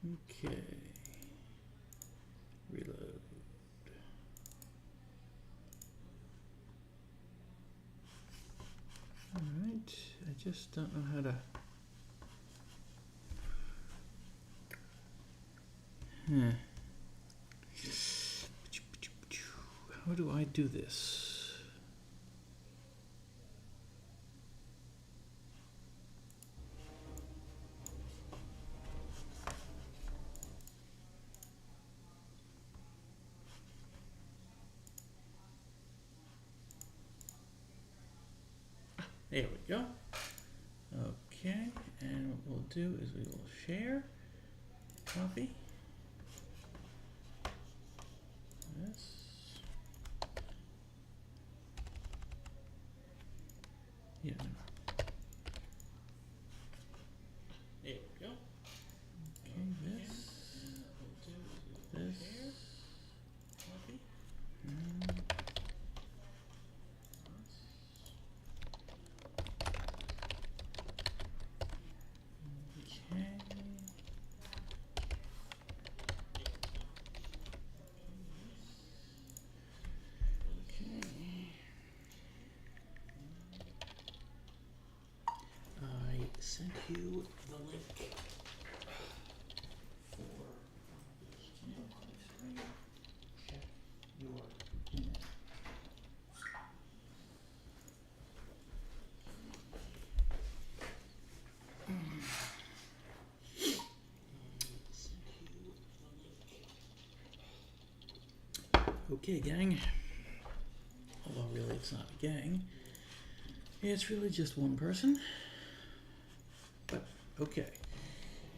Okay. Reload. Alright, I just don't know how to... How do I do this? There we go. Okay, and what we'll do is we will share, copy this. Yeah. There we go. Okay, this. This. Copy. Sent you the link for check your email. Okay, gang. Although really it's not a gang. It's really just one person. But, okay.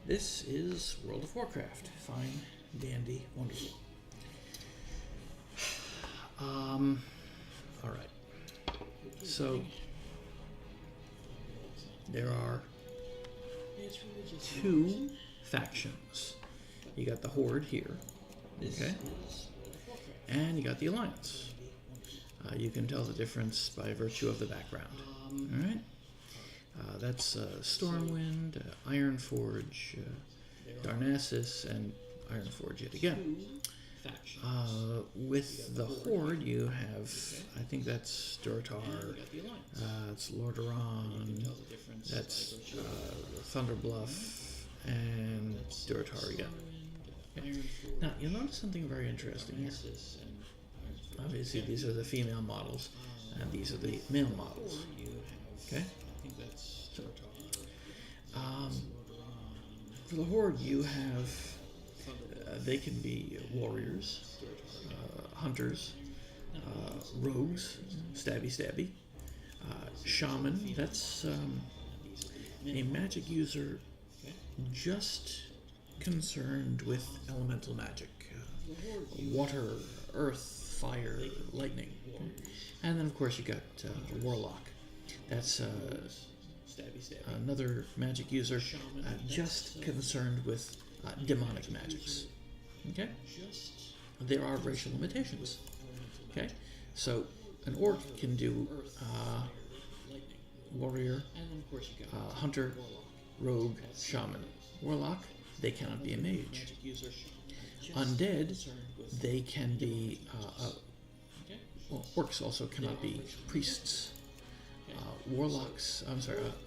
This is World of Warcraft. Fine, dandy, wonderful. Alright. So, there are two factions. You got the Horde here, okay? And you got the Alliance. You can tell the difference by virtue of the background. Alright? That's Stormwind, Ironforge, Darnassus, and Ironforge yet again. With the Horde, you have, I think that's Durtar, that's Lordaeron, that's Thunderbluff, and Durtar again. Okay. Now, you'll notice something very interesting here. Obviously, these are the female models, and these are the male models. Okay? So, for the Horde, you have, they can be warriors, hunters, rogues, stabby, shaman, that's a magic user just concerned with elemental magic, water, earth, fire, lightning. And then, of course, you got warlock. That's another magic user just concerned with demonic magics. Okay? There are racial limitations. Okay? So, an orc can do warrior, hunter, rogue, shaman. Warlock, they cannot be a mage. Undead, they can be... well, orcs also cannot be priests. Warlocks,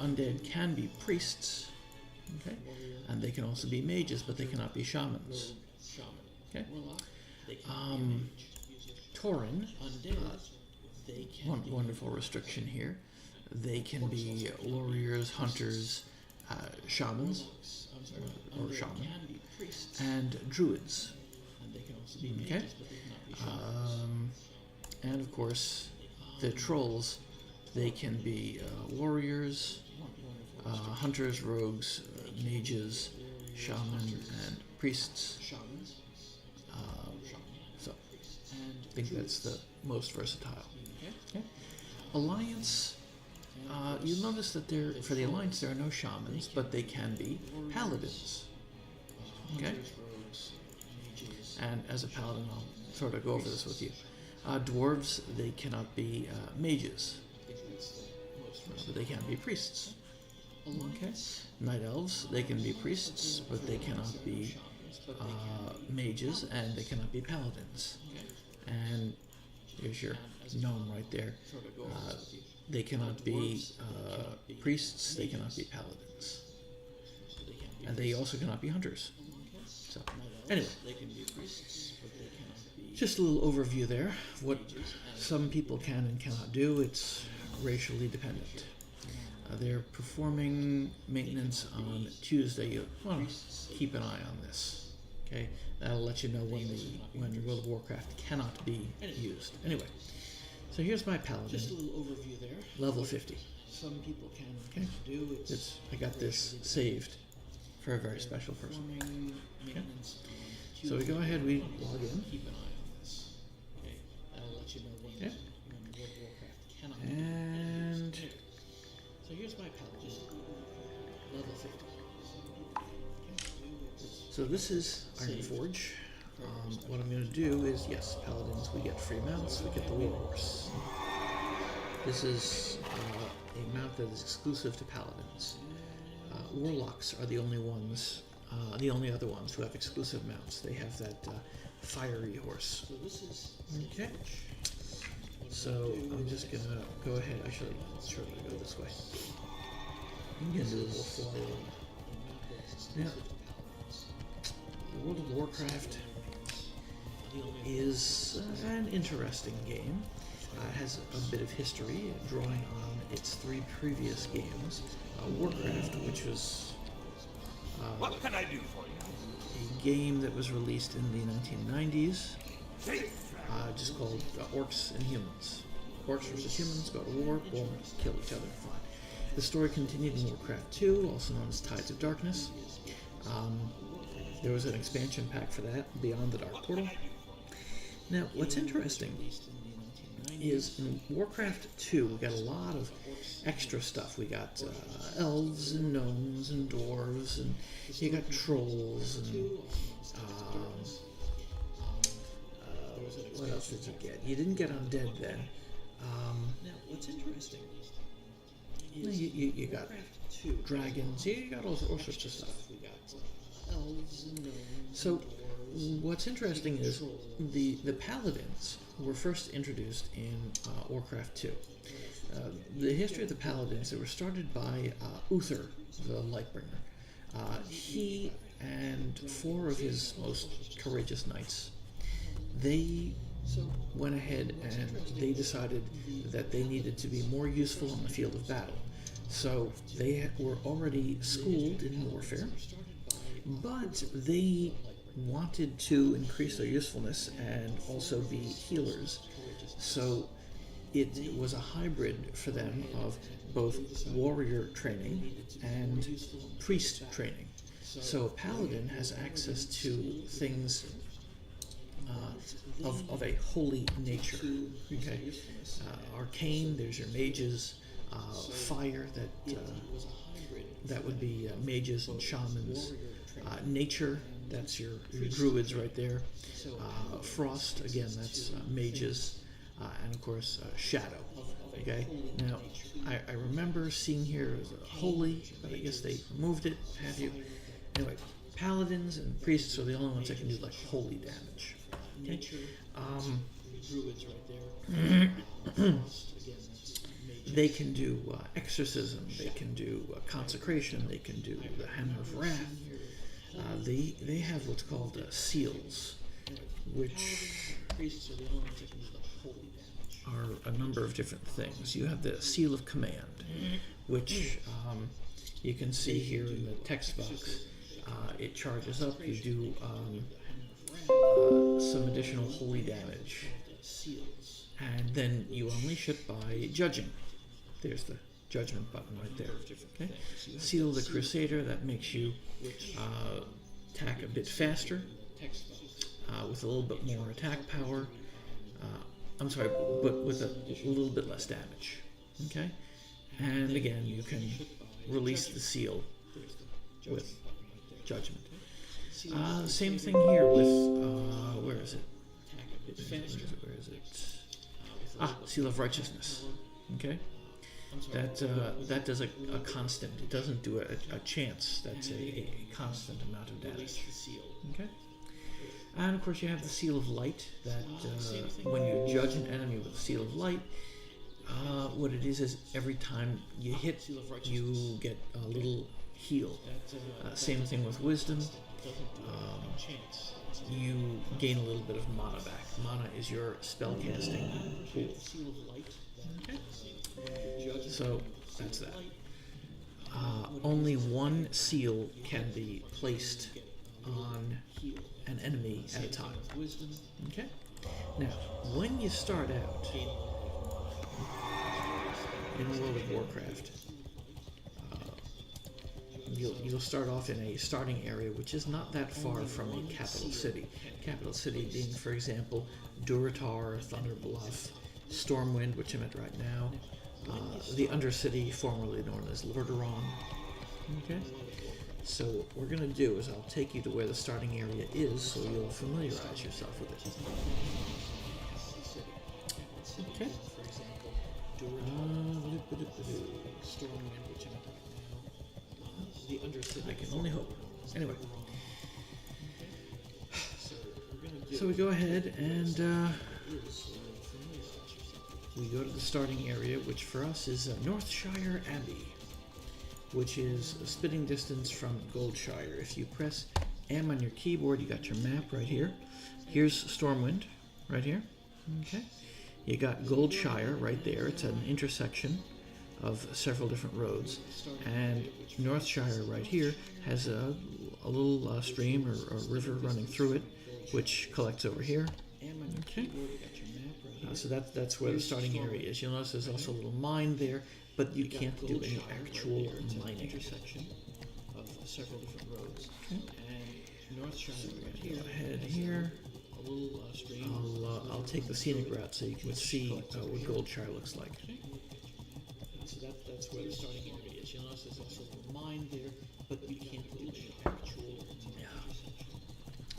undead can be priests, okay, and they can also be mages, but they cannot be shamans. Okay. Tauren, one wonderful restriction here. They can be warriors, hunters, shamans, or shaman, and druids. Okay. And of course, the trolls. They can be warriors, hunters, rogues, mages, shaman, and priests. So, I think that's the most versatile. Okay. Alliance, you'll notice that for the Alliance there are no shamans, but they can be paladins. Okay? And as a paladin, I'll sort of go over this with you. Dwarves, they cannot be mages. But they can be priests. Okay. Night elves, they can be priests, but they cannot be mages, and they cannot be paladins. And here's your gnome right there. They cannot be priests, they cannot be paladins. And they also cannot be hunters. So, anyway, just a little overview there of what some people can and cannot do. It's racially dependent. They're performing maintenance on Tuesday. You want to keep an eye on this. Okay, that'll let you know when World of Warcraft cannot be used. Anyway, so here's my paladin. Just a little overview there. Level 50. Some people can and cannot do. I got this saved for a very special person. Okay. So we go ahead, we log in. Keep an eye on this. Okay, that'll let you know when World of Warcraft cannot be used. And so here's my paladin, level 50. So this is Ironforge. What I'm going to do is, yes, paladins, we get free mounts, we get the warhorse. This is a mount that is exclusive to paladins. Warlocks are the only ones, the only other ones who have exclusive mounts. They have that fiery horse. Okay. So I'm just gonna go ahead. Actually, let's try to go this way. I'm gonna do a little fly. Now, World of Warcraft is an interesting game. It has a bit of history, drawing on its 3 previous games. Warcraft, which was what can I do for you? A game that was released in the 1990s, just called Orcs and Humans. Orcs versus humans go to war, boom, kill each other. Fine. The story continued in Warcraft 2, also known as Tides of Darkness. There was an expansion pack for that, Beyond the Dark Portal. Now, what's interesting is in Warcraft 2, we got a lot of extra stuff. We got elves and gnomes and dwarves, and you got trolls, and what else did you get? You didn't get undead then. Now, what's interesting is you got dragons, you got all sorts of stuff. So, what's interesting is the paladins were first introduced in Warcraft 2. The history of the paladins, they were started by Uther, the Lightbringer. He and 4 of his most courageous knights, they went ahead and they decided that they needed to be more useful on the field of battle. So they were already schooled in warfare, but they wanted to increase their usefulness and also be healers. So it was a hybrid for them of both warrior training and priest training. So a paladin has access to things of a holy nature. Okay, arcane. There's your mages. Fire. That would be mages and shamans. Nature. That's your druids right there. Frost. Again, that's mages. And of course, shadow. Okay. Now, I remember seeing here as a holy, but I guess they removed it. Have you? Anyway, paladins and priests are the only ones that can do like holy damage. Okay. Druids right there. They can do exorcism. They can do consecration. They can do the Hammer of Wrath. They have what's called seals, which are a number of different things. You have the Seal of Command, which you can see here in the text box. It charges up. You do some additional holy damage, and then you unleash it by judging. There's the judgment button right there. Okay. Seal of the Crusader, that makes you attack a bit faster, with a little bit more attack power. I'm sorry, but with a little bit less damage. Okay? And again, you can release the seal with judgment. Same thing here with, where is it? Where is it? Seal of Righteousness. Okay? That does a constant. It doesn't do a chance. That's a constant amount of damage. Okay. And of course you have the Seal of Light. That when you judge an enemy with the Seal of Light, what it is every time you hit, you get a little heal. Same thing with Wisdom. You gain a little bit of mana back. Mana is your spell casting pool. Okay. So that's that. Only one seal can be placed on an enemy at a time. Okay. Now, when you start out in World of Warcraft, you'll start off in a starting area which is not that far from a capital city. Capital city being, for example, Durotar, Thunder Bluff, Stormwind, which I'm at right now, the Undercity, formerly known as Lordaeron. Okay? So what we're going to do is I'll take you to where the starting area is so you'll familiarize yourself with it. Okay? I can only hope. Anyway. So we go ahead and we go to the starting area, which for us is Northshire Abbey, which is a spitting distance from Goldshire. If you press M on your keyboard, you got your map right here. Here's Stormwind, right here. Okay. You got Goldshire right there. It's an intersection of several different roads. And Northshire right here has a little stream or river running through it, which collects over here. Okay. So that's where the starting area is. You'll notice there's also a little mine there, but you can't do any actual mining. Intersection of several different roads. Okay. And Northshire right here. Go ahead here. I'll take the scenic route so you can see what Goldshire looks like. So that's where the starting area is. You'll notice there's also a little mine there, but you can't do any actual. Yeah.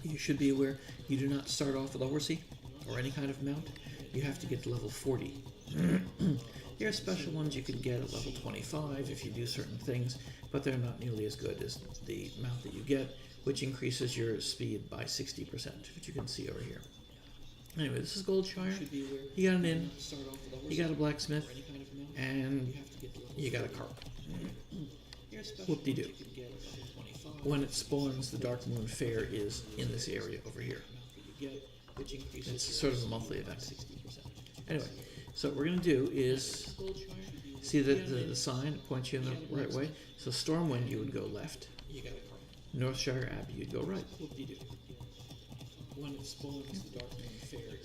You should be aware you do not start off with a horsey or any kind of mount. You have to get to level 40. There are special ones you can get at level 25 if you do certain things, but they're not nearly as good as the mount that you get, which increases your speed by 60%, which you can see over here. Anyway, this is Goldshire. You got an inn, you got a blacksmith, and you got a cart. Whoop-de-doo. When it spawns, the Dark Moon Fair is in this area over here. It's sort of a monthly event. Anyway, so what we're going to do is see the sign points you in the right way. So Stormwind, you would go left. Northshire Abbey, you'd go right.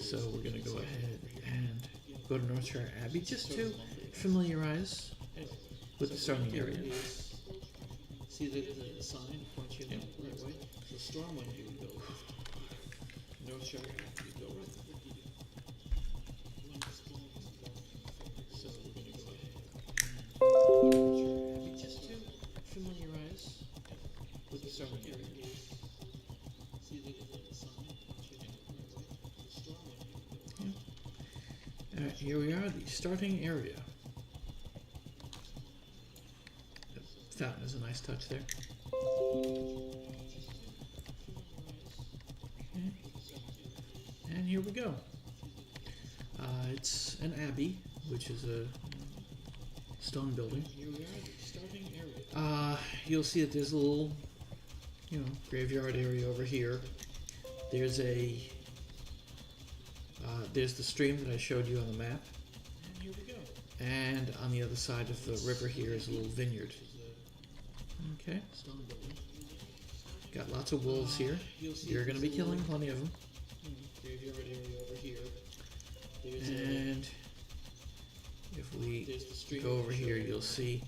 So we're going to go ahead and go to Northshire Abbey just to familiarize with the starting area. See the sign points you in the right way. So Stormwind, you would go left. Northshire Abbey, you'd go right. So we're going to go ahead and just to familiarize with the starting area. Alright, here we are, the starting area. The fountain is a nice touch there. Okay. And here we go. It's an abbey, which is a stone building. You'll see that there's a little, graveyard area over here. There's there's the stream that I showed you on the map. And here we go. And on the other side of the river here is a little vineyard. Okay. Got lots of wolves here. You're going to be killing plenty of them. Graveyard area over here. And if we go over here, you'll see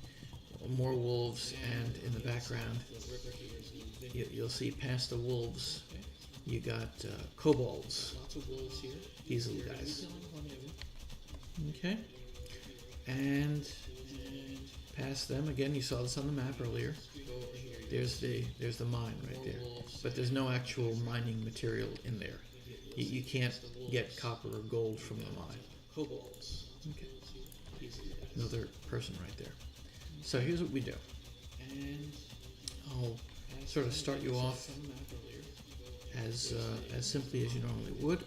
more wolves, and in the background, you'll see past the wolves, you got kobolds. These little guys. Okay. And past them, again, you saw this on the map earlier. There's the mine right there. But there's no actual mining material in there. You can't get copper or gold from the mine. Kobolds. Okay. another person right there. So here's what we do. I'll sort of start you off as simply as you normally would.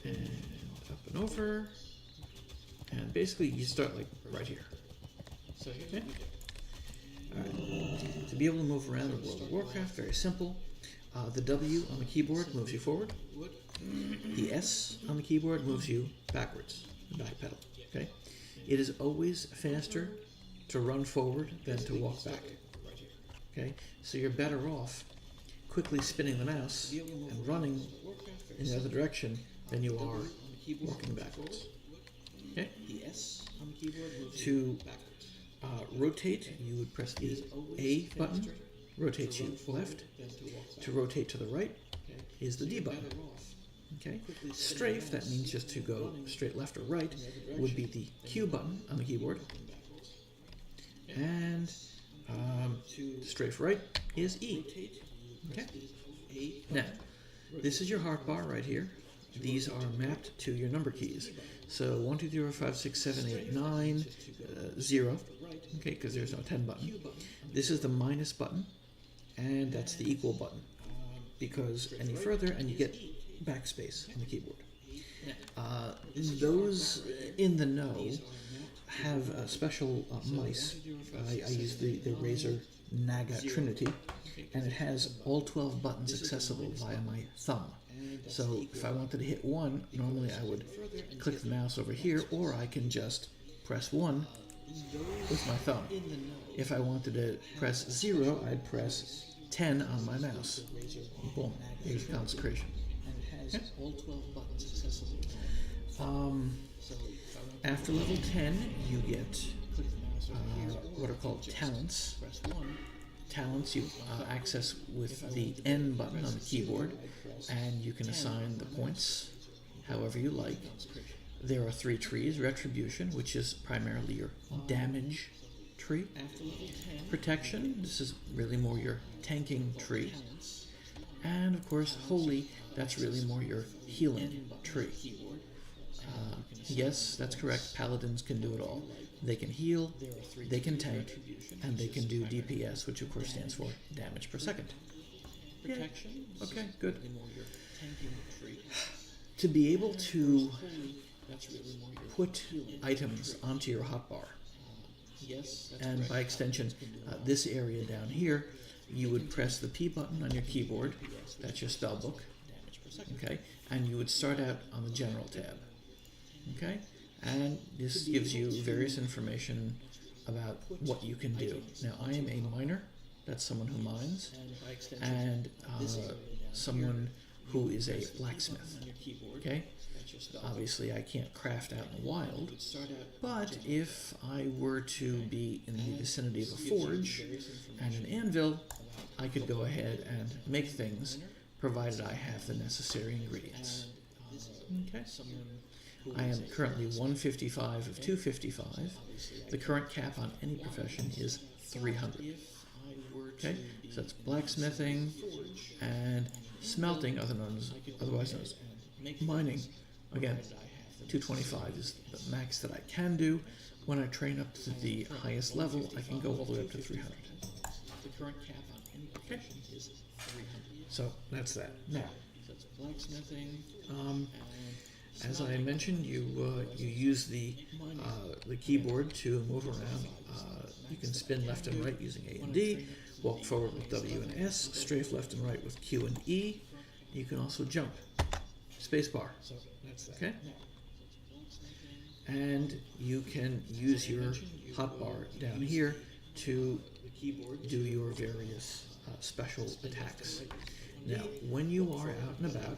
And up and over. And basically you start like right here. Okay? Alright. To be able to move around in World of Warcraft, very simple. The W on the keyboard moves you forward. The S on the keyboard moves you backwards, the back pedal. Okay? It is always faster to run forward than to walk back. Okay? So you're better off quickly spinning the mouse and running in the other direction than you are walking backwards. Okay? To rotate, you would press the A button, rotates you left. To rotate to the right is the D button. Okay? Strafe, that means just to go straight left or right, would be the Q button on the keyboard. And strafe right is E. Okay? Now, this is your heart bar right here. These are mapped to your number keys. So 1, 2, 3, 4, 5, 6, 7, 8, 9, 0. Okay, because there's no 10 button. This is the minus button, and that's the equal button. Because any further, and you get backspace on the keyboard. Those in the know have special mice. I use the Razer Naga Trinity, and it has all 12 buttons accessible via my thumb. So if I wanted to hit 1, normally I would click the mouse over here, or I can just press 1 with my thumb. If I wanted to press 0, I'd press 10 on my mouse. Boom, here's consecration. Okay. After level 10, you get what are called talents. Talents you access with the N button on the keyboard, and you can assign the points however you like. There are 3 trees: Retribution, which is primarily your damage tree; Protection, this is really more your tanking tree; and of course Holy, that's really more your healing tree. Yes, that's correct, paladins can do it all. They can heal, they can tank, and they can do DPS, which of course stands for damage per second. Yeah. Okay, good. To be able to put items onto your hotbar, and by extension, this area down here, you would press the P button on your keyboard, that's your spell book, okay, and you would start out on the General tab, okay, and this gives you various information about what you can do. Now, I am a miner, that's someone who mines, and someone who is a blacksmith, okay? Obviously, I can't craft out in the wild, but if I were to be in the vicinity of a forge and an anvil, I could go ahead and make things, provided I have the necessary ingredients. Okay. I am currently 155 of 255. The current cap on any profession is 300. Okay, so that's blacksmithing and smelting, otherwise known as mining. Again, 225 is the max that I can do. When I train up to the highest level, I can go all the way up to 300. The current cap on any profession is 300. So that's that. Now, as I mentioned, you use the keyboard to move around. You can spin left and right using A and D, walk forward with W and S, strafe left and right with Q and E. You can also jump, spacebar. Okay, and you can use your hotbar down here to do your various special attacks. Now, when you are out and about,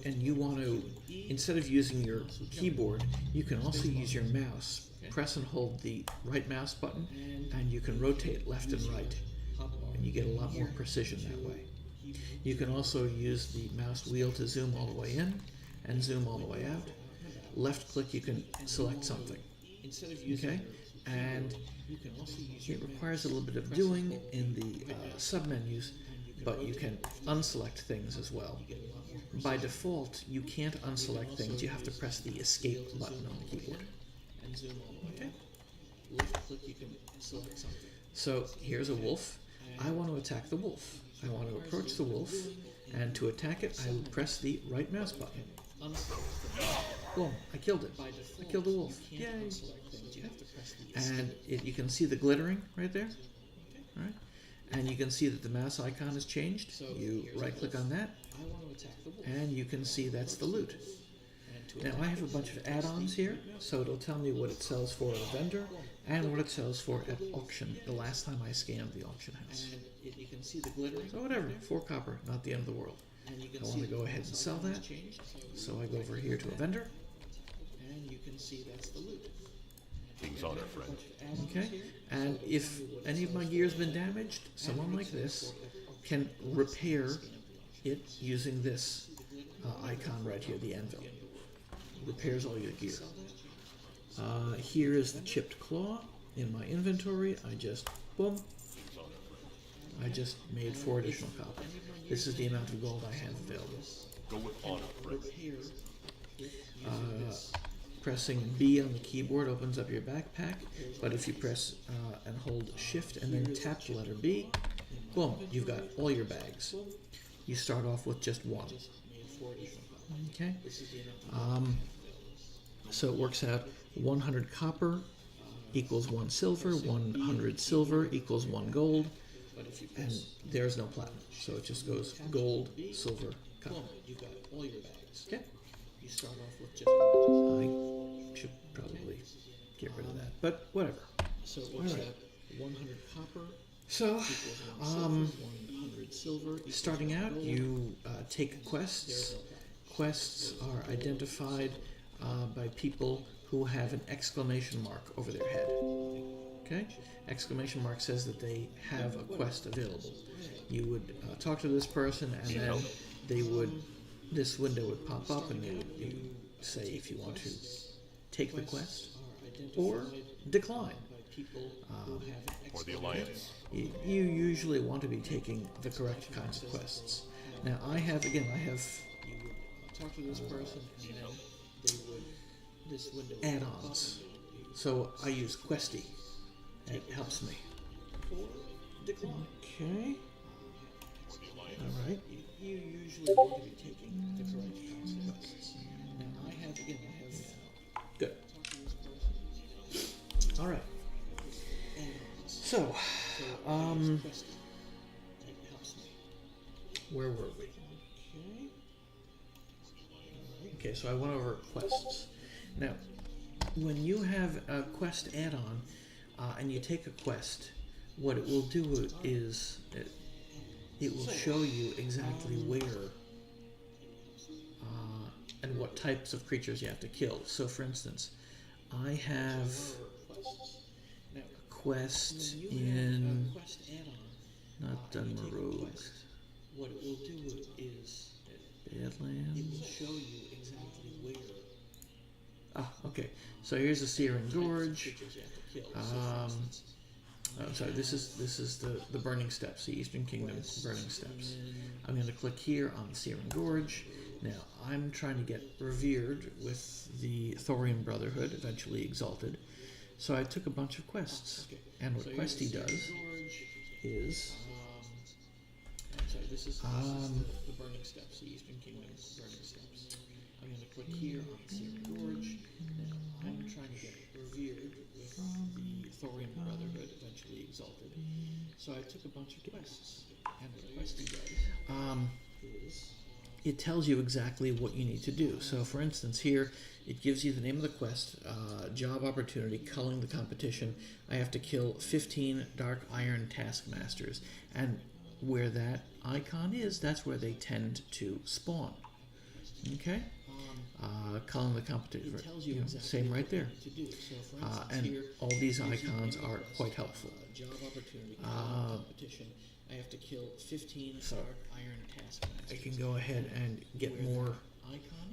and you want to, instead of using your keyboard, you can also use your mouse. Press and hold the right mouse button, and you can rotate left and right, and you get a lot more precision that way. You can also use the mouse wheel to zoom all the way in, and zoom all the way out. Left click, you can select something. Okay? And it requires a little bit of doing in the submenus. but you can unselect things as well. By default, you can't unselect things. You have to press the escape button on the keyboard. Okay. So here's a wolf. I want to attack the wolf. I want to approach the wolf, and to attack it, I will press the right mouse button. Boom, I killed it. I killed the wolf. Yay! And you can see the glittering right there. All right. And you can see that the mouse icon has changed. You right-click on that, and you can see that's the loot. Now I have a bunch of add-ons here, so it'll tell me what it sells for at a vendor and what it sells for at auction the last time I scanned the auction house. So whatever, 4 copper, not the end of the world. I want to go ahead and sell that, so I go over here to a vendor, and you can see that's the loot. King's honor, friend. Okay, and if any of my gear's been damaged, someone like this can repair it using this icon right here, the anvil. Repairs all your gear. Here is the chipped claw in my inventory. I just, boom, I just made 4 additional copper. This is the amount of gold I have available. Go with honor, friend. Pressing B on the keyboard opens up your backpack, but if you press and hold Shift and then tap the letter B, boom, you've got all your bags. You start off with just 1. Okay, so it works out 100 copper equals 1 silver, 100 silver equals 1 gold, and there's no platinum, so it just goes gold, silver, copper. Okay. I should probably get rid of that, but whatever. So it works out 100 copper. So, starting out, you take quests. Quests are identified by people who have an exclamation mark over their head. Okay? Exclamation mark says that they have a quest available. You would talk to this person, and then they would, this window would pop up, and you say if you want to take the quest or decline. Or the Alliance. You usually want to be taking the correct kinds of quests. Now I have talk to this person, and then they would add-ons. So I use Questy. It helps me. Okay. Alright. You usually want to be taking the correct kinds of quests. Now I have good. Alright. So, where were we? Okay, so I went over quests. Now, when you have a quest add-on and you take a quest, what it will do is it will show you exactly where and what types of creatures you have to kill. So, for instance, I have a quest in not Dunmer Road. What it will do is Badlands. It will show you exactly where. Ah, okay. So here's the Searing Gorge. I'm sorry. This is the Burning Steps, the Eastern Kingdom Burning Steps. I'm going to click here on the Searing Gorge. Now I'm trying to get revered with the Thorian Brotherhood, eventually exalted. So I took a bunch of quests, and what Questy does is. This is the Burning Steps, the Eastern Kingdom Burning Steps. I'm going to click here on Searing Gorge. Now, I'm trying to get revered with the Thorian Brotherhood, eventually exalted. So I took a bunch of quests, and what Questy does is it tells you exactly what you need to do. So, for instance, here it gives you the name of the quest, job opportunity, culling the competition. I have to kill 15 Dark Iron Taskmasters, and where that icon is, that's where they tend to spawn. Okay? Culling the competition, same right there. And all these icons are quite helpful. I have to kill 15 Dark Iron Taskmasters. I can go ahead and get more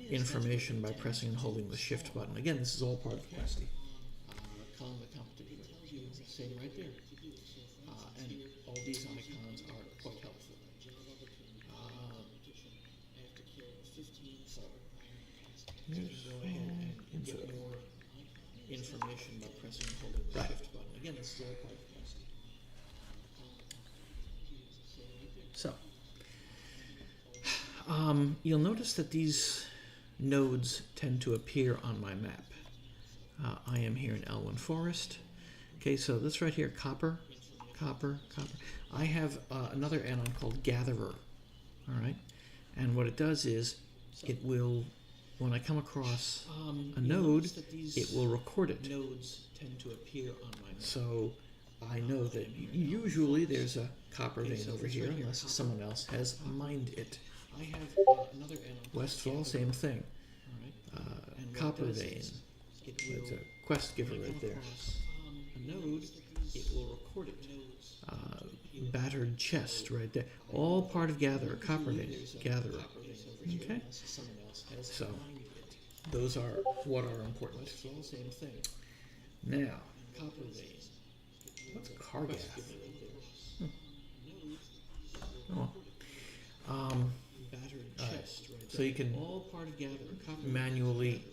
information by pressing and holding the Shift button. Again, this is all part of Questy. Culling the competition, same right there. And all these icons are quite helpful. Here's all info. Information by pressing and holding the Right. shift button. Again, it's still a part of the quest. So, you'll notice that these nodes tend to appear on my map. I am here in Elwyn Forest. Okay, so this right here, copper. I have another add-on called Gatherer. All right, and what it does is it will, when I come across a node, it will record it. Nodes tend to appear on my map. So I know that usually there's a copper vein over here, unless someone else has mined it. I have another add-on. Westfall, same thing. All right. And what Copper it does vein. is it It's will a quest giver right there. across a node, it will record it. Battered chest right there. All part of Gatherer. Copper vein. Gatherer. Okay? Someone else has So, mined it. those are what are important. Westfall, same thing. Now, Copper vein. what's Cargath? Quest giver right there. Oh. Battered chest right So you can all part of Gatherer. Copper manually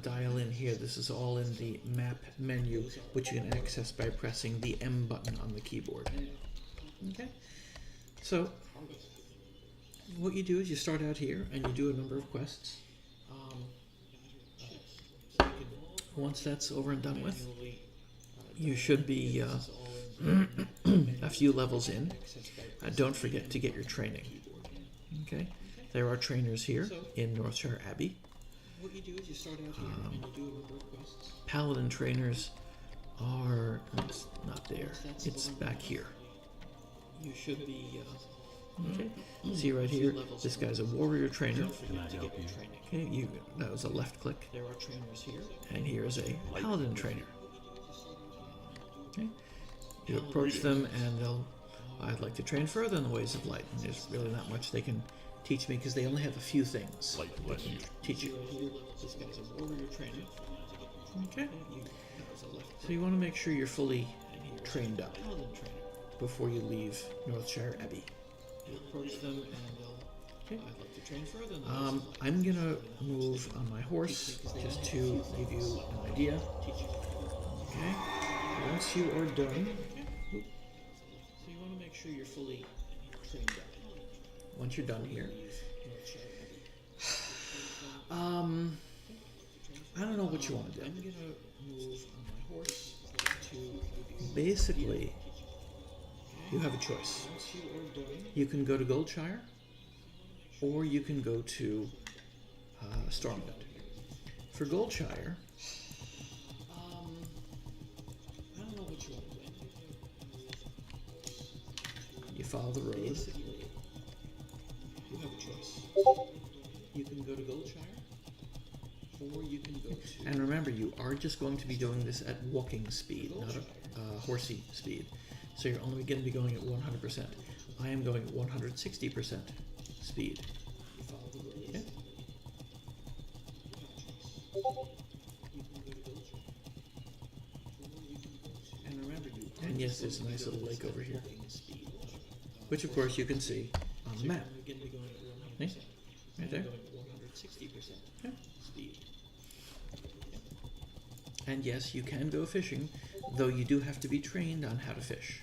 dial in here. This is all in the map menu, which you can access by pressing the M button on the keyboard. Okay? So, what you do is you start out here and you do a number of quests. Once that's over and done with, you should be a few levels in. Don't forget to get your training. Okay? There are trainers here in Northshire Abbey. What you do is you start out here and you do a number of quests. Paladin trainers are... It's not there. It's back here. You should be Okay? See right here, this guy's a warrior trainer. Can I help you? Okay, that was a left click. There are trainers here. And here's a paladin trainer. Okay? You approach them and they'll... I'd like to train further in the ways of light. And there's really not much they can teach me because they only have a few things Light they bless can you. teach you. This guy's a warrior trainer. Okay? That was a left So you want to make sure you're fully trained up paladin trainer. before you leave Northshire Abbey. You approach them and they'll. Okay. I'd like to train further in the ways of light. I'm gonna move on my horse just to give you an idea. Okay. Once you are done, So you want to make sure you're fully trained up. once you're done here, Northshire Abbey. I don't know what you want to do. I'm gonna move on my horse to give you. Basically, you have a choice. Once you are done, You can go to Goldshire, or you can go to Stormwood. For Goldshire, I don't know what you want to do. you follow the road. Basically, you have a choice. You can go to Goldshire, or you can go to. And remember, you are just going to be doing this at walking speed, not at horsey speed. So you're only going to be going at 100%. I am going at 160% speed. You follow the road. Okay? You can go to Goldshire, or you can go to. And remember, you. And yes, there's a nice little lake over here, Speed, which of course you can see on the map. You're going to be going at 100%. See? Right there. Going at 160% Yeah. speed. And yes, you can go fishing, though you do have to be trained on how to fish.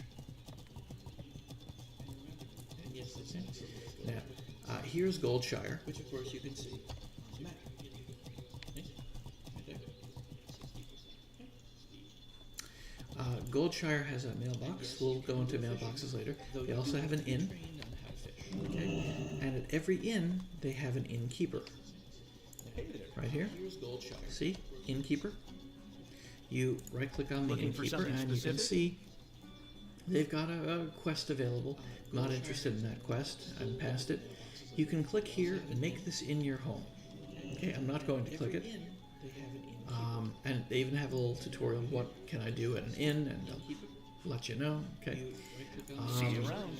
And yes, it's Okay. nice little lake. Now, here's Goldshire. Which of course you can see on the map. Right there. Goldshire has a mailbox. We'll go into mailboxes later. They also have an inn. Trained on how to fish. Okay? And at every inn, they have an innkeeper. Hey there. Right here. Here's Goldshire. See? Innkeeper. You right-click on the Looking for innkeeper something and you can specific? see they've got a quest available. Not interested in that quest. I'm past it. You can click here and make this in your home. Okay, I'm not going to click it. They have an inn. And they even have a little tutorial. What can I do at an inn? And they'll let you know. Okay. Right-click on See you around.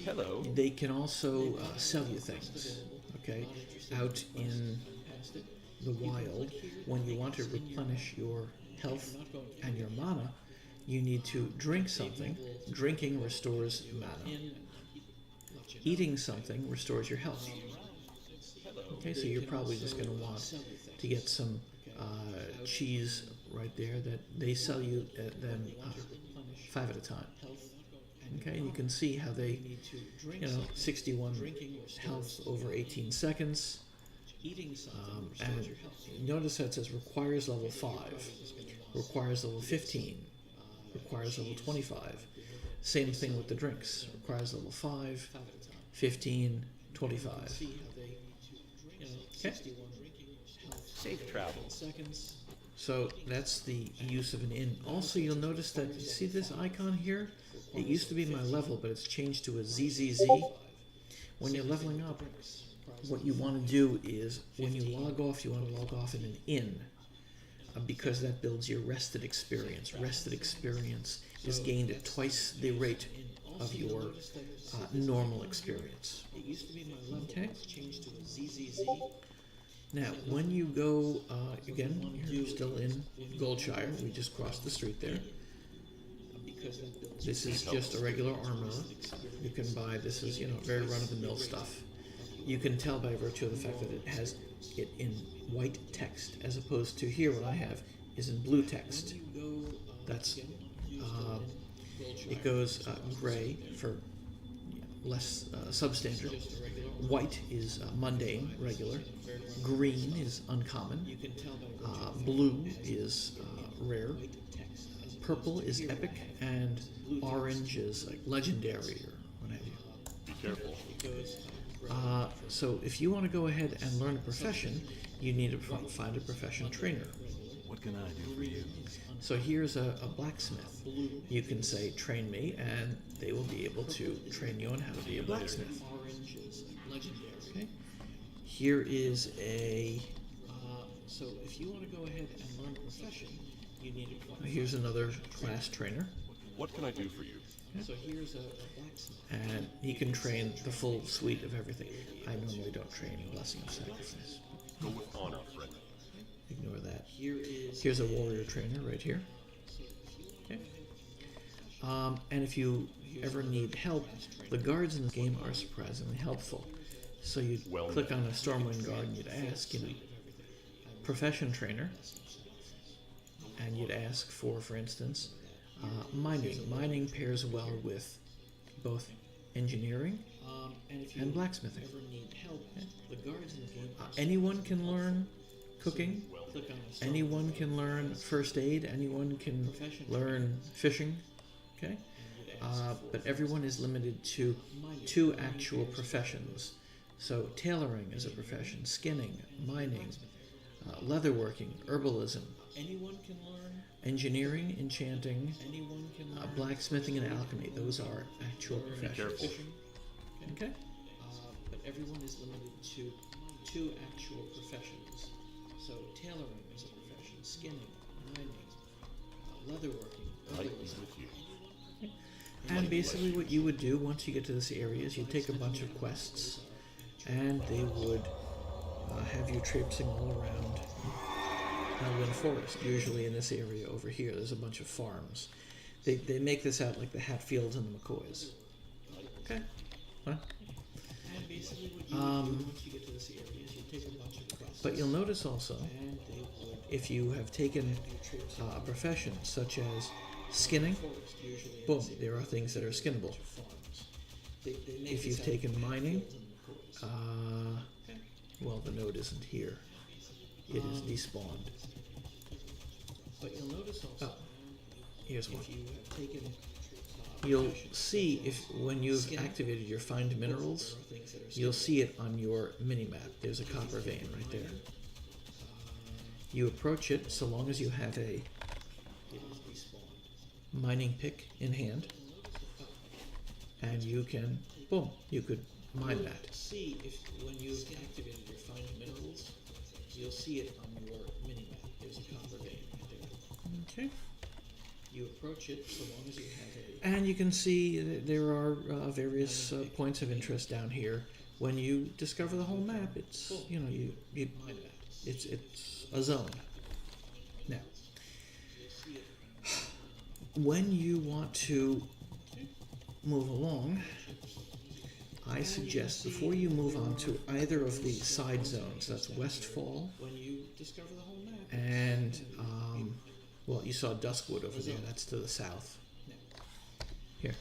Hello. They can also sell you things. Okay. Out in past it. the wild, when you want to replenish your health and your mana, you need to drink something. Drinking restores mana. Eating something restores your health. Okay, so you're probably just going to want to get some cheese right there that they sell you them 5 at a time. Okay, and you can see how they, 61 health over 18 seconds. And notice that it says requires level 5, requires level 15, requires level 25. Same thing with the drinks, requires level 5, 15, 25. Okay. Safe travel. So that's the use of an inn. Also, you'll notice that, you see this icon here? It used to be my level, but it's changed to a ZZZ. When you're leveling up, what you want to do is, when you log off, you want to log off in an inn, because that builds your rested experience. Rested experience is gained at twice the rate of your normal experience. Okay? Now, when you go, again, you're still in Goldshire. We just crossed the street there. This is just a regular armor. You can buy, this is, very run-of-the-mill stuff. You can tell by virtue of the fact that it has it in white text, as opposed to here what I have is in blue text. That's, it goes gray for less substandard. White is mundane, regular. Green is uncommon. Blue is rare. Purple is epic, and orange is like legendary or what have you. Be careful. So if you want to go ahead and learn a profession, you need to find a profession trainer. What can I do for you? So here's a blacksmith. You can say, train me, and they will be able to train you on how to be a blacksmith. Okay. Here is a... so if you want to go ahead and learn a profession, you need to... Here's another class trainer. What can I do for you? Okay. So here's a blacksmith. And he can train the full suite of everything. I normally don't train Blessing of Sacrifice. Go with honor, friend. Ignore that. Here's a warrior trainer right here. Okay. And if you ever need help, the guards in the game are surprisingly helpful. So you click on a Stormwind guard and you'd ask, profession trainer, and you'd ask for instance, mining. Mining pairs well with both engineering and blacksmithing. Okay. Anyone can learn cooking. Anyone can learn first aid. Anyone can learn fishing. Okay, but everyone is limited to 2 actual professions. So tailoring is a profession, skinning, mining, leatherworking, herbalism. Anyone can learn engineering, enchanting, blacksmithing, and alchemy. Those are actual professions. Be careful. Okay. But everyone is limited to 2 actual professions. So tailoring is a profession, skinning, mining, leatherworking, Light herbalism. is with you. And basically what you would do once you get to this area is you take a bunch of quests, and they would have you traipsing all around Elwyn Forest. Usually in this area over here, there's a bunch of farms. They make this out like the Hatfields and the McCoys. Okay. What? But you'll notice also, if you have taken a profession such as skinning, boom, there are things that are skinnable. If you've taken mining, well, the node isn't here. It is despawned. But you'll notice also, here's one. You'll see when you've activated your Find Minerals, you'll see it on your mini-map. There's a copper vein right there. You approach it so long as you have a mining pick in hand, and you can, boom, you could mine that. See if when you've activated your Find Minerals, you'll see it on your mini-map. There's a copper vein right there. Okay. You approach it so long as you have a... And you can see there are various points of interest down here. When you discover the whole map, it's, it's a zone. Now, when you want to move along, I suggest before you move on to either of the side zones, that's Westfall When you discover the whole map, and, well, you saw Duskwood over there, that's to the south. Here,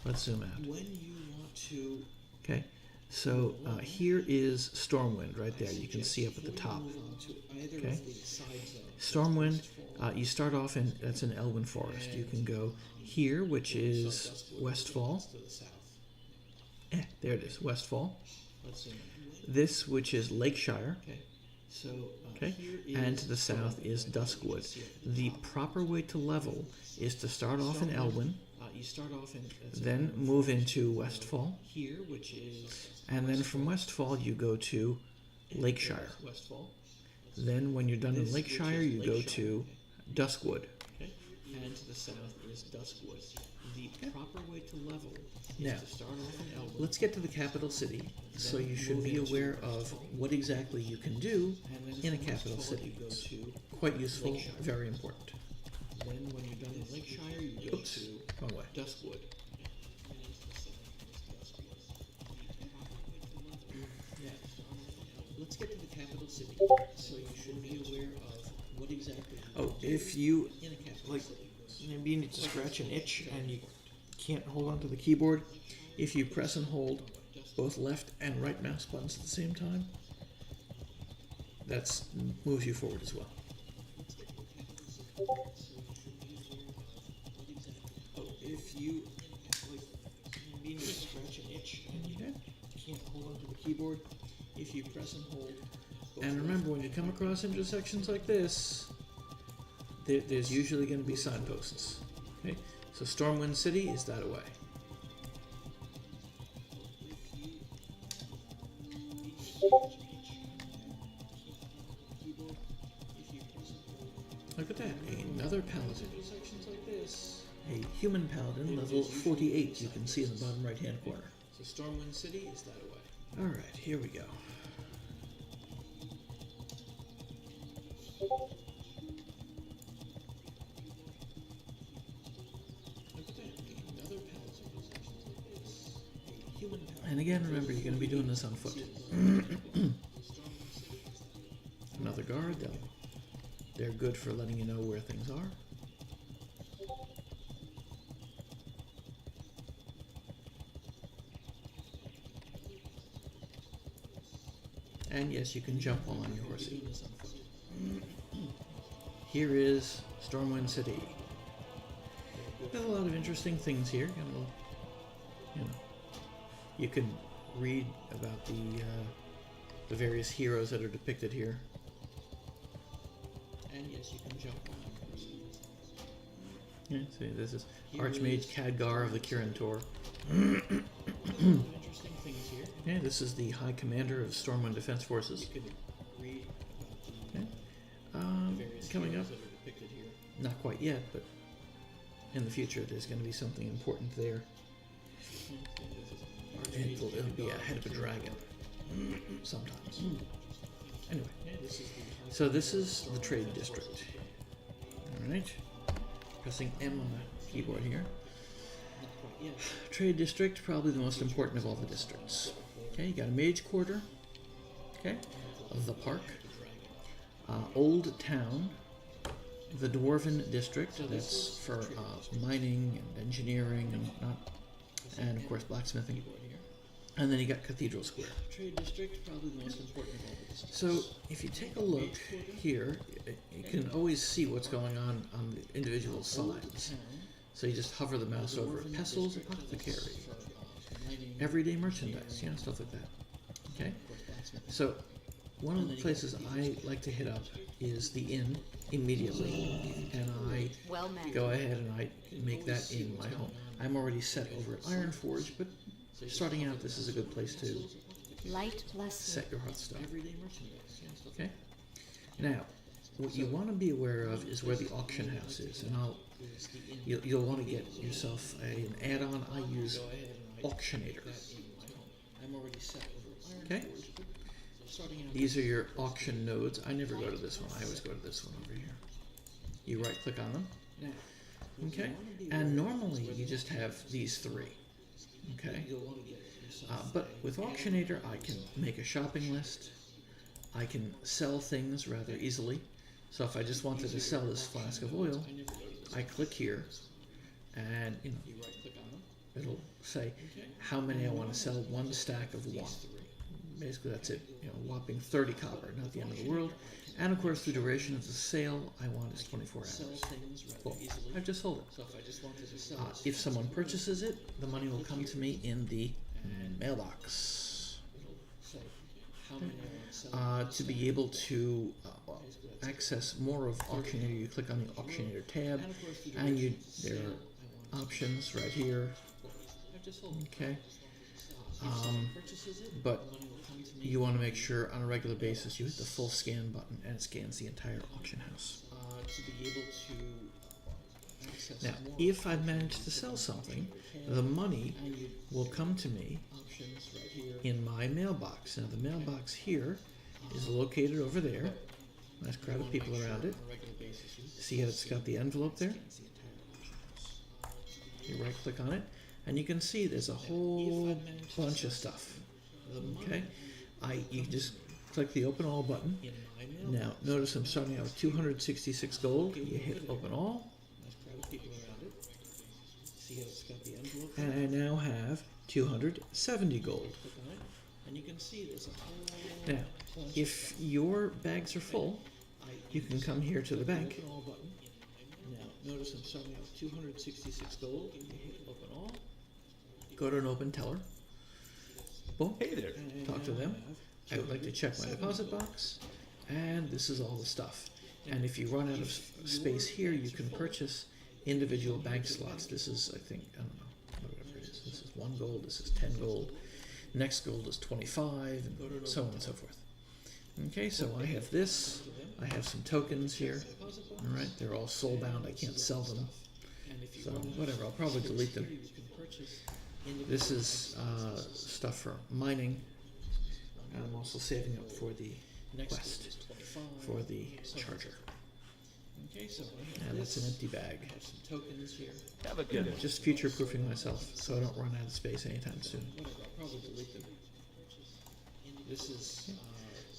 let's zoom out. when you want to Okay, so here is Stormwind right there, you can see up at the top. move on to either Okay. of the side zones, Stormwind, you start off in, that's in Elwyn Forest. You can go here, which is Westfall. to the south. There it is, Westfall. Let's see. This, which is Lakeshire. Okay. So Okay, here is and to the south is Duskwood. The proper way to level is to start off in Elwyn, you start off in then move into Westfall, here, which is and then from Westfall you go to Lakeshire. Westfall. Then when you're done in This, which Lakeshire, is you go Lakeshire. to Duskwood. Okay. And to the south is Duskwood. The proper way to level is Now, to start off in Elwood. let's get to the capital city, so you should be aware of what exactly you can do And then in a from capital Westfall, city. You go to, Quite useful, Lakeshire. very important. then when you're done in Lakeshire, you go Oops, to wrong way. Duskwood. Yeah. Let's get to the capital city, so you should be aware of what exactly. Oh, if you, in a capital like, city. maybe you need to scratch an itch and you can't hold onto the keyboard, if you press and hold both left and right mouse buttons at the same time, that moves you forward as well. Oh, if you like, maybe you need to scratch an itch and you can't hold onto the keyboard, if you press and hold. both And remember, when you come across intersections like this, there's usually going to be signposts. Okay, so Stormwind City is that away. Look at that, another paladin. Sections like this. A human paladin, level 48, you can see in the bottom right-hand corner. So Stormwind City is that away. All right, here we go. Look at that. Another paladin. Sections like this. A human paladin. And again, remember, you're going to be doing this on foot. Another guard, they're good for letting you know where things are. And yes, you can jump while on your horsey. Here is Stormwind City. There's a lot of interesting things here. Got a little, you know, you can read about the various heroes that are depicted here. And yes, you can jump on your horsey. Yeah, see, this is Archmage Khadgar of the Kirin Tor. Interesting things here. Yeah, this is the High Commander of Stormwind Defense Forces. You could read about Okay. the various Coming up, heroes that are depicted here. not quite yet, but in the future there's going to be something important there. It'll be a head of a dragon, sometimes. Anyway, so this is the trade district. Alright, pressing M on the keyboard here. Trade district, probably the most important of all the districts. Okay, you got a mage quarter. Okay, the park. Old town. The dwarven district, that's for mining and engineering and whatnot. And of course blacksmithing. And then you got Cathedral Square. Trade district, probably the most important of all the districts. So if you take a look here, you can always see what's going on the individual sides. So you just hover the mouse over it. Pestles, apothecary, everyday merchandise, you know, stuff like that. Okay? So one of the places I like to hit up is the inn immediately, and I Well met. go ahead and I make that inn my home. I'm already set over at Ironforge, but starting out, this is a good place to Light bless you. set your Hearthstone. Everyday merchandise. Yeah, stuff Okay? Now, what you want to be aware of is where the auction house is, and you'll want to get yourself an add-on. I use Auctionator. I'm already set over Okay? starting out. These are your auction nodes. I never go to this one. I always go to this one over here. You right-click on them. Now, Okay? And normally you just have these three. Okay? you'll want to get But with Auctionator, I can make a shopping list. I can sell things rather easily. So if I just wanted to sell this flask of oil, I click here, and it'll say how many I want to sell. One stack of one. Basically, that's it. Whopping 30 copper, not the end of the world. And of course, the duration of the sale I want is 24 hours. Well, I've just sold it. If someone purchases it, the money will come to me in the mailbox. To be able to access more of Auctionator, you click on the Auctionator tab, and there are options right here. Okay. But you want to make sure on a regular basis you hit the full scan button, and it scans the entire auction house. Now, if I've managed to sell something, the money will come to me in my mailbox. Now, the mailbox here is located over there. Nice crowd of people around it. See how it's got the envelope there? You right click on it, and you can see there's a whole bunch of stuff. Okay? You just click the open all button. Now, notice I'm starting out with 266 gold. You hit open all. And I now have 270 gold. Now, if your bags are full, you can come here to the bank. Now, notice I'm starting out with 266 gold. You hit open all. Go to an open teller. Boom. Hey there. Talk to them. I would like to check my deposit box. And this is all the stuff. And if you run out of space here, you can purchase individual bank slots. This is, I think, I don't know, whatever it is. This is 1 gold, this is 10 gold. Next gold is 25, and so on and so forth. Okay, so I have this. I have some tokens here. All right, they're all soul-bound. I can't sell them. So whatever, I'll probably delete them. This is stuff for mining. And I'm also saving up for the quest, for the charger. And that's an empty bag. Have a good one. Just future-proofing myself so I don't run out of space anytime soon.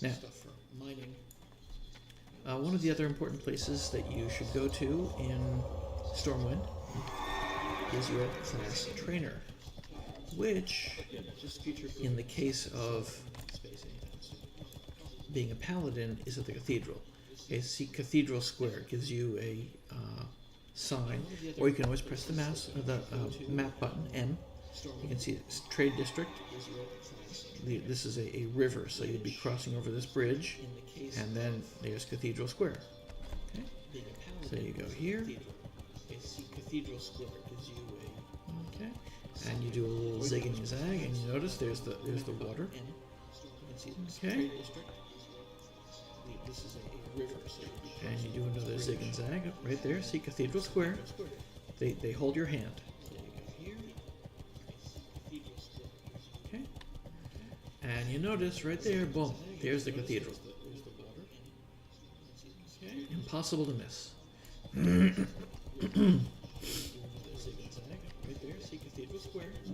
Now, one of the other important places that you should go to in Stormwind is your class trainer, which, in the case of being a paladin, is at the cathedral. Okay, see Cathedral Square gives you a sign, or you can always press the map button M. You can see it's Trade District. This is a river, so you'd be crossing over this bridge, and then there's Cathedral Square. Okay, so you go here. Okay, and you do a little zig and zag, and you notice there's the water. Okay. And you do another zig and zag right there. See Cathedral Square. They hold your hand. Okay. And you notice right there, boom, there's the cathedral. Impossible to miss.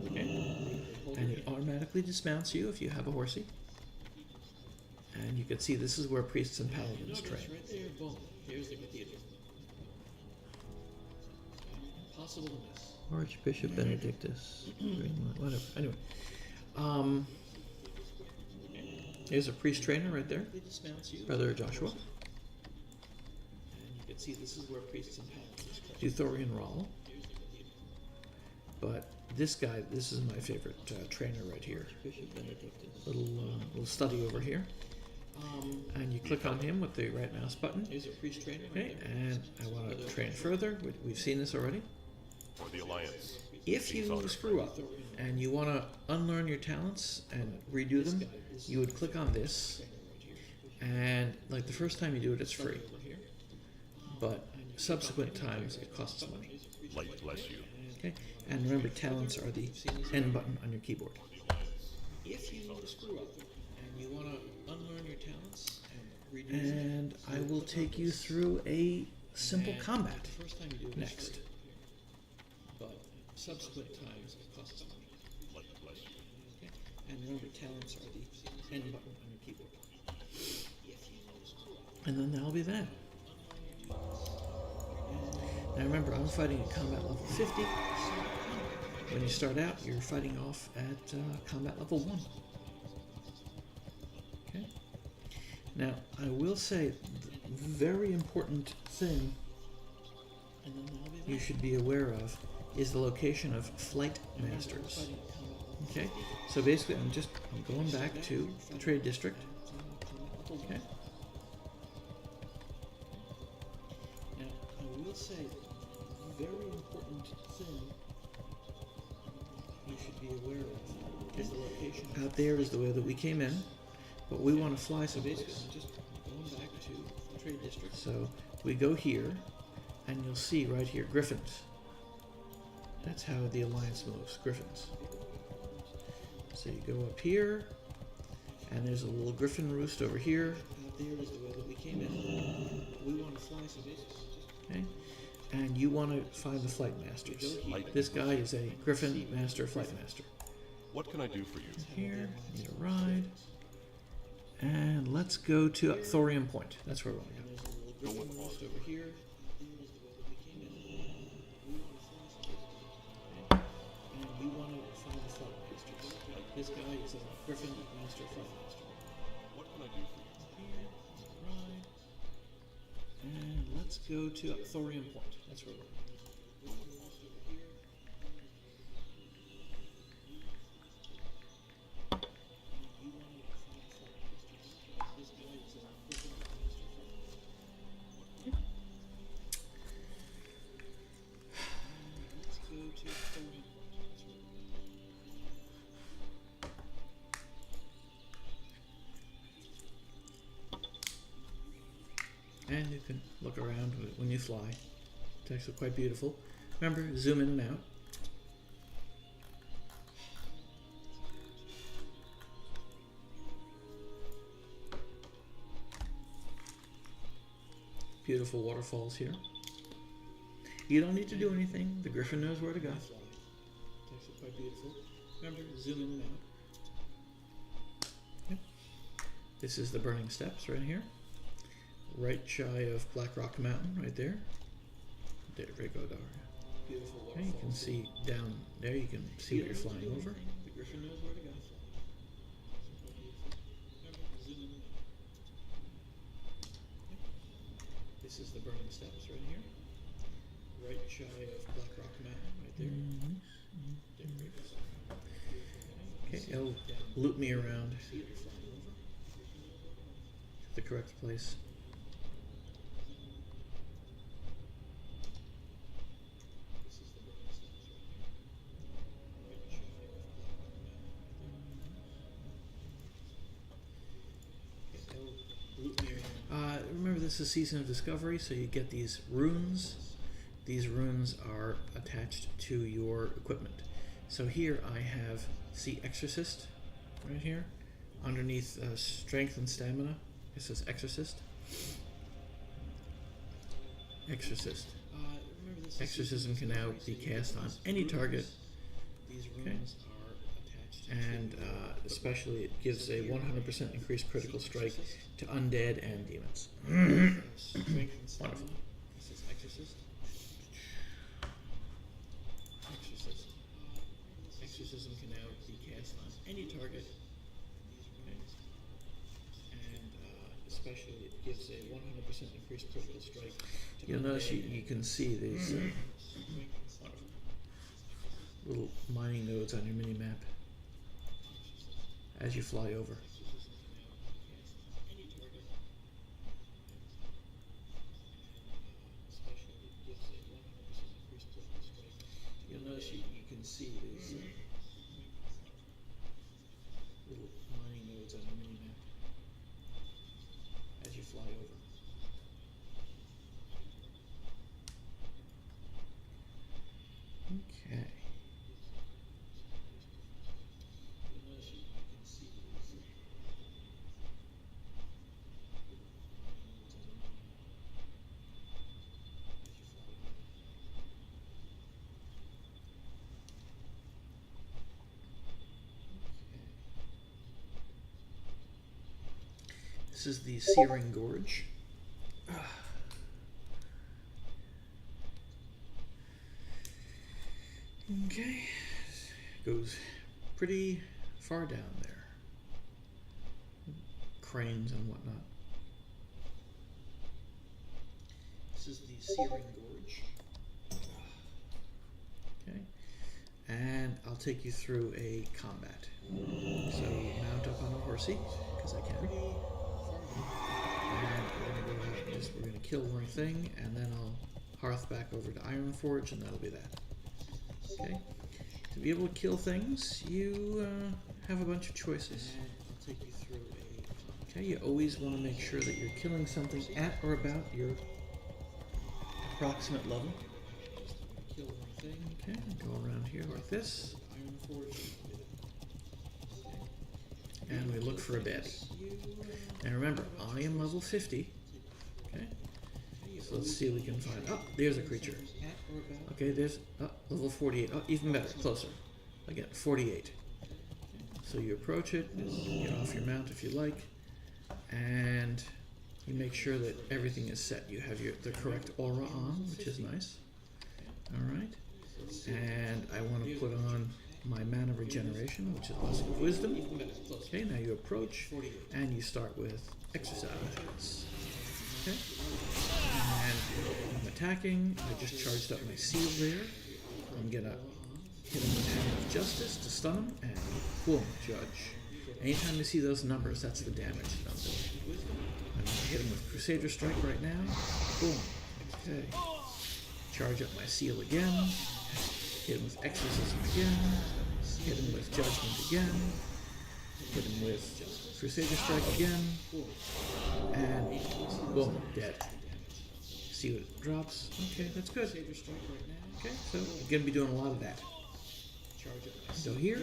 Okay. And it automatically dismounts you if you have a horsey. And you can see this is where priests and paladins train. Right there, boom, here's the cathedral. Impossible to miss. Archbishop Benedictus. Whatever. Anyway. There's a priest trainer right there. Brother Joshua. And you can see this is where priests and paladins train. Duthorian Rawl. But this guy, this is my favorite trainer right here. Little study over here. And you click on him with the right mouse button. Okay, and I want to train further. We've seen this already. For the Alliance. If you screw up and you want to unlearn your talents and redo them, you would click on this. And like the first time you do it, it's free. But subsequent times, it costs money. Light bless you. Okay, and remember, talents are the N button on your keyboard. If you screw up and you want to unlearn your talents and redo them, and I will take you through a simple combat next. But subsequent times, it costs money. Light bless you. Okay, And remember, talents are the N button on your keyboard. And then that'll be that. Now remember, I'm fighting at combat level 50. When you start out, you're fighting off at combat level 1. Okay. Now, I will say, the very important thing you should be aware of is the location of flight masters. Okay, so basically I'm going back to the trade district. Okay. Now, I will say, the very important thing you should be aware of is the location. Out there is the way that we came in, but we want to fly So basically someplace. I'm just going back to the trade district. So we go here, and you'll see right here, griffins. That's how the Alliance moves, griffins. So you go up here, and there's a little griffin roost over here. Out there is the way that we came in. We want to fly, so basically just Okay, and you want to find the flight masters. This guy is a griffin master, flight master. What can I do for you? Here, need a ride, and let's go to Thorium Point. That's where we want to go. there's a little griffin roost over here. And we want to find the flight masters. This guy is a griffin master, flight master. What can I do for you? Ride. And let's go to Thorium Point. That's where we're going. And you can look around when you fly. It's actually quite beautiful. Remember, zoom in and out. Beautiful waterfalls here. You don't need to do anything. The griffin knows where to go. It's actually quite beautiful. Remember, zoom in and out. This is the Burning Steps right here. Right shy of Black Rock Mountain, right there. There we go, Daria. Beautiful waterfall. Okay, you can see down there, you can see what you're flying over. The griffin knows where to go. This is the Burning Steps right here. Right shy of Black Rock Mountain, right there. There we go. Okay, it'll loop me around to the correct place. Remember, this is Season of Discovery, so you get these runes. These runes are attached to your equipment. So here I have, see Exorcist, right here, underneath Strength and Stamina. It says Exorcist. Exorcist. Remember, this is Exorcism can now be cast on any target. These Okay. runes are attached And especially it gives a 100% increased critical strike to undead and demons. Strength and stamina. Wonderful. This is Exorcist. Exorcist. Exorcism can now be cast on any target. Okay. And especially it gives a 100% increased critical strike to You'll notice undead you can see these little mining nodes on your mini map as you fly over. You'll notice you can see these little mining nodes on your mini map as you fly over. Okay. You'll notice you can see these little nodes on your mini map as you fly over. Okay. This is the Searing Gorge. Okay, goes pretty far down there. Cranes and whatnot. This is the Searing Gorge. Okay, and I'll take you through a combat. So mount up on a horsey, because I can. And we're going to go out and we're going to kill one thing, and then I'll hearth back over to Ironforge, and that'll be that. Okay. To be able to kill things, you have a bunch of choices. I'll take you through a... Okay, you always want to make sure that you're killing something at or about your approximate level. Kill one thing. Okay, go around here like this. And we look for a baddie. And remember, I am level 50. Okay. So let's see if we can find... Oh, there's a creature. Okay, there's level 48. Oh, even better, closer. Again, 48. So you approach it, get off your mount if you like, and you make sure that everything is set. You have the correct aura on, which is nice. Alright. And I want to put on my mana regeneration, which is Husk of Wisdom. Okay, now you approach, and you start with Exercise. Okay. And I'm attacking. I just charged up my seal there. I'm gonna hit him with Hammer of Justice to stun him, and boom, Judge. Anytime you see those numbers, that's the damage that I'm doing. I'm gonna hit him with Crusader Strike right now. Boom. Okay. Charge up my seal again. Hit him with Exorcism again. Hit him with Judgment again. Hit him with Crusader Strike again. And boom, dead. See what it drops. Okay, that's good. Okay, so I'm going to be doing a lot of that. So here,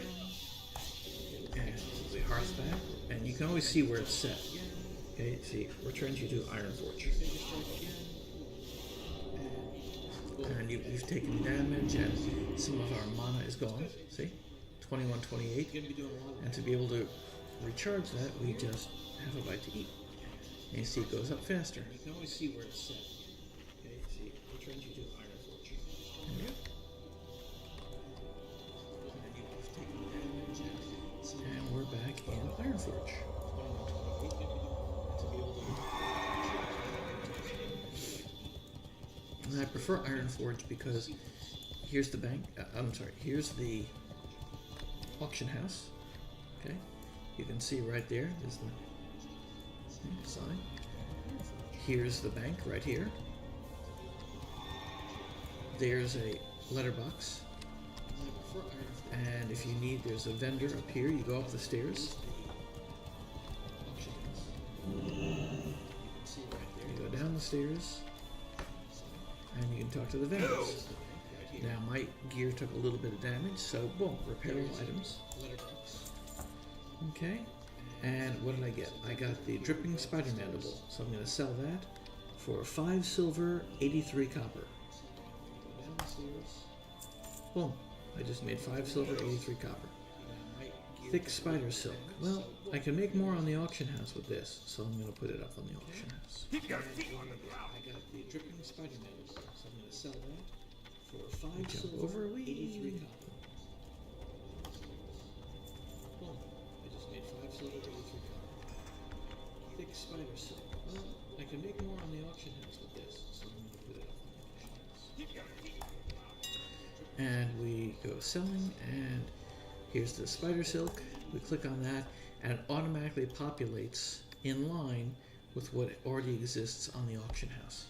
and we hearth back, and you can always see where it's set. Okay, see, returns you to Ironforge. And you've taken damage, and some of our mana is gone. See? 21, 28. And to be able to recharge that, we just have a bite to eat. And you see it goes up faster. You can always see where it's set. Okay, see, it returns you to Ironforge. And we're back in Ironforge. And I prefer Ironforge because here's the bank. Here's the auction house. Okay, you can see right there is the sign. Here's the bank right here. There's a letterbox. And if you need, there's a vendor up here. You go up the stairs. You go down the stairs. And you can talk to the vendors. Now my gear took a little bit of damage, so boom, repairable items. Okay. And what did I get? I got the Dripping Spider Mandible, so I'm going to sell that for 5 silver, 83 copper. Boom. I just made 5 silver, 83 copper. Thick Spider Silk. Well, I can make more on the auction house with this, so I'm going to put it up on the auction house. Keep your feet on the ground. I got the Dripping Spider Mandible, so I'm going to sell that for 5 silver, 83 copper. Boom. I just made 5 silver, 83 copper. Thick Spider Silk. Well, I can make more on the auction house with this, so I'm going to put it up on the auction house. Keep your feet on the ground. And we go selling, and here's the Spider Silk. We click on that, and it automatically populates in line with what already exists on the auction house.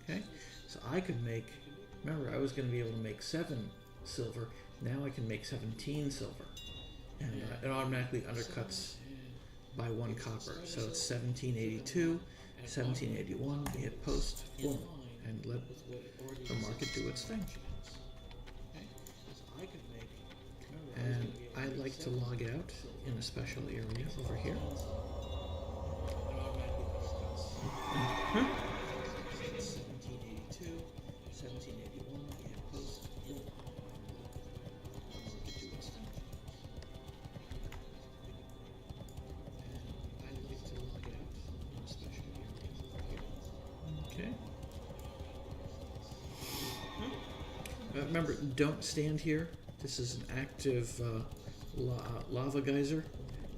Okay, so I could make, remember I was going to be able to make 7 silver, now I can make 17 silver. And it automatically undercuts by 1 copper. So it's 1782, 1781, we hit post, boom, and let the market do its thing. And I like to log out in a special area over here. Uh-huh. 1782, 1781, we hit post, boom. Market do its thing. And I like to log out Remember, don't stand here. This is an active lava geyser.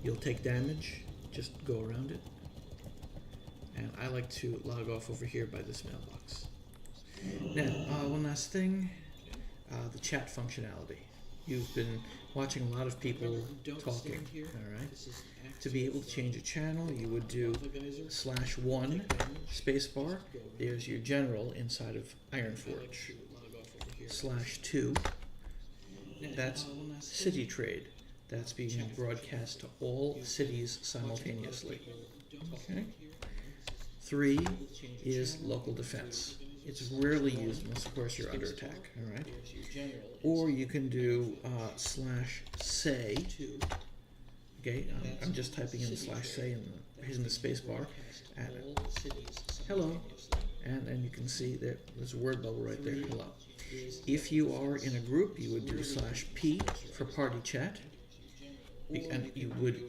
You'll take damage. Just go around it. And I like to log off over here by this mailbox. Now, one last thing. The chat functionality. You've been watching a lot of people talking, alright? To be able to change a channel, you would do /1 spacebar. There's your general inside of Ironforge. /2. That's city trade. That's being broadcast to all cities simultaneously. Okay. 3 is local defense. It's rarely used unless, of course, you're under attack. All right. Or you can do /say. Okay. I'm just typing in /say and hitting the space bar. And hello. And then you can see that there's a word bubble right there. Hello. If you are in a group, you would do /p for party chat. And you would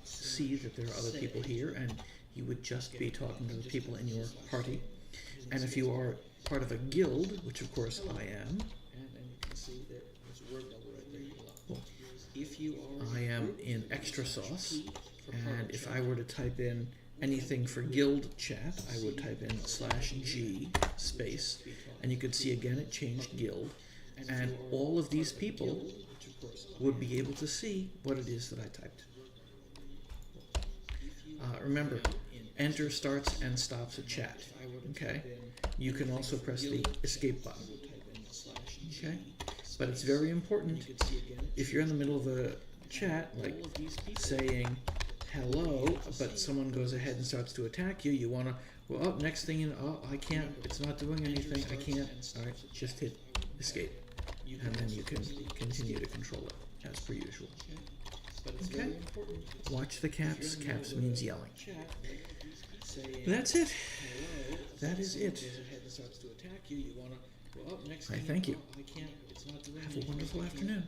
see that there are other people here, and you would just be talking to the people in your party. And if you are part of a guild, which of course I am, I am in extra sauce, and if I were to type in anything for guild chat, I would type in /g space, and you could see again it changed guild, and all of these people would be able to see what it is that I typed. Remember, enter starts and stops a chat. Okay? You can also press the escape button. Okay? But it's very important, if you're in the middle of a chat, like saying hello, but someone goes ahead and starts to attack you, you want to, well, next thing you know, I can't, it's not doing anything, I can't, alright, just hit escape. And then you can continue to control it, as per usual. Okay? Watch the caps. Caps means yelling. That's it. That is it. I thank you. Have a wonderful afternoon.